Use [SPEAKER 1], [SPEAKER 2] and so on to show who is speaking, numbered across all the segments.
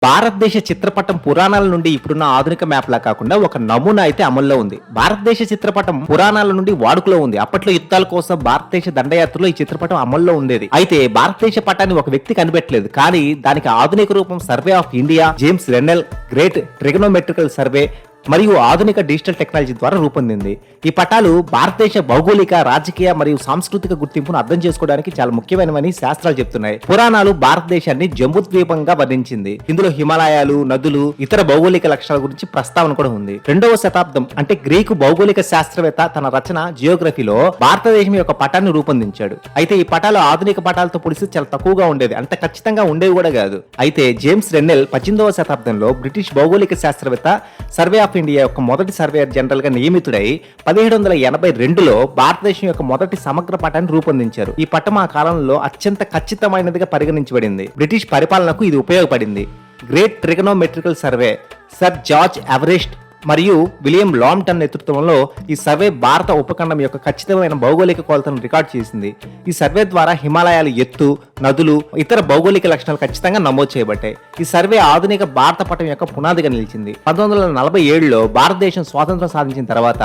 [SPEAKER 1] భారతదేశ చిత్రపటం పురాణాల నుండి ఇప్పుడున్న ఆధునిక మ్యాప్ లా కాకుండా ఒక నమూనా అయితే అమల్లో ఉంది. భారతదేశ చిత్రపటం పురాణాల నుండి వాడుకలో ఉంది. అప్పట్లో యుద్ధాల కోసం భారతదేశ దండయాత్రలో ఈ చిత్రపటం అమల్లో ఉండేది. అయితే భారతదేశ పటాన్ని ఒక వ్యక్తి కనిపెట్టలేదు, కానీ దానికి ఆధునిక రూపం survey of India, James Rennell great trigonometrical survey మరియు ఆధునిక డిజిటల్ టెక్నాలజీ ద్వారా రూపొందింది. ఈ పటాలు భారతదేశ భౌగోళిక, రాజకీయ మరియు సాంస్కృతిక గుర్తింపును అర్థం చేసుకోవడానికి చాలా ముఖ్యమైనవని శాస్త్రాలు చెప్తున్నాయి. పురాణాలు భారతదేశాన్ని జంబుద్వీపంగా వర్ణించింది. ఇందులో హిమాలయాలు, నదులు, ఇతర భౌగోళిక లక్షణాల గురించి ప్రస్తావన కూడా ఉంది. 2వ శతాబ్దం అంటే గ్రీకు భౌగోళిక శాస్త్రవేత్త తన రచన జియోగ్రఫీలో భారతదేశం యొక్క పటాన్ని రూపొందించాడు. అయితే ఈ పటాలు ఆధునిక పటాలతో పోలిస్తే చాలా తక్కువగా ఉండేది, అంత ఖచ్చితంగా ఉండేవి కూడా కాదు. అయితే జేమ్స్ రెన్నెల్ 18వ శతాబ్దంలో బ్రిటిష్ భౌగోళిక శాస్త్రవేత్త సర్వే ఆఫ్ ఇండియా యొక్క మొదటి సర్వేయర్ జనరల్ గా నియమితుడై 1782లో భారతదేశం యొక్క మొదటి సమగ్ర పటాన్ని రూపొందించారు. ఈ పటం ఆ కాలంలో అత్యంత ఖచ్చితమైనదిగా పరిగణించబడింది. బ్రిటిష్ పరిపాలనకు ఇది ఉపయోగపడింది. Great trigonometrical survey sir George Everest మరియు విలియం లాంప్టన్ నేతృత్వంలో ఈ సర్వే భారత ఉపఖండం యొక్క ఖచ్చితమైన భౌగోళిక కొలతను రికార్డ్ చేసింది. ఈ సర్వే ద్వారా హిమాలయాల ఎత్తు, నదులు, ఇతర భౌగోళిక లక్షణాలు ఖచ్చితంగా నమోదు చేయబడ్డాయి. ఈ సర్వే ఆధునిక భారత పటం యొక్క పునాదిగా నిలిచింది. 1947లో భారతదేశం స్వాతంత్రం సాధించిన తర్వాత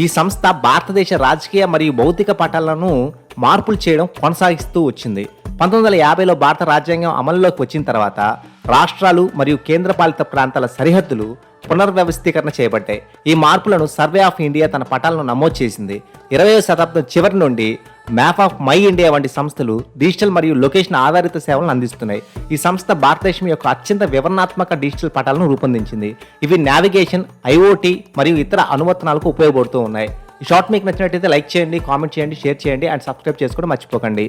[SPEAKER 1] ఈ సంస్థ భారతదేశ రాజకీయ మరియు భౌతిక పటాలను మార్పులు చేయడం కొనసాగిస్తూ వచ్చింది. 1950లో భారత రాజ్యాంగం అమలులోకి వచ్చిన తర్వాత రాష్ట్రాలు మరియు కేంద్రపాలిత ప్రాంతాల సరిహద్దులు పునర్వ్యవస్థీకరణ చేయబడ్డాయి. ఈ మార్పులను సర్వే ఆఫ్ ఇండియా తన పటాలను నమోదు చేసింది. 20వ శతాబ్దం చివరి నుండి మ్యాప్ ఆఫ్ మై ఇండియా వంటి సంస్థలు డిజిటల్ మరియు లొకేషన్ ఆధారిత సేవలను అందిస్తున్నాయి. ఈ సంస్థ భారతదేశం యొక్క అత్యంత వివరణాత్మక డిజిటల్ పటాలను రూపొందించింది. ఇవి నావిగేషన్, ఐఓటీ మరియు ఇతర అనువర్తనాలకు ఉపయోగపడుతూ ఉన్నాయి. ఈ షార్ట్ మీకు నచ్చినట్లయితే లైక్ చేయండి, కామెంట్ చేయండి, షేర్ చేయండి అండ్ సబ్స్క్రైబ్ చేసుకోవడం మర్చిపోకండి.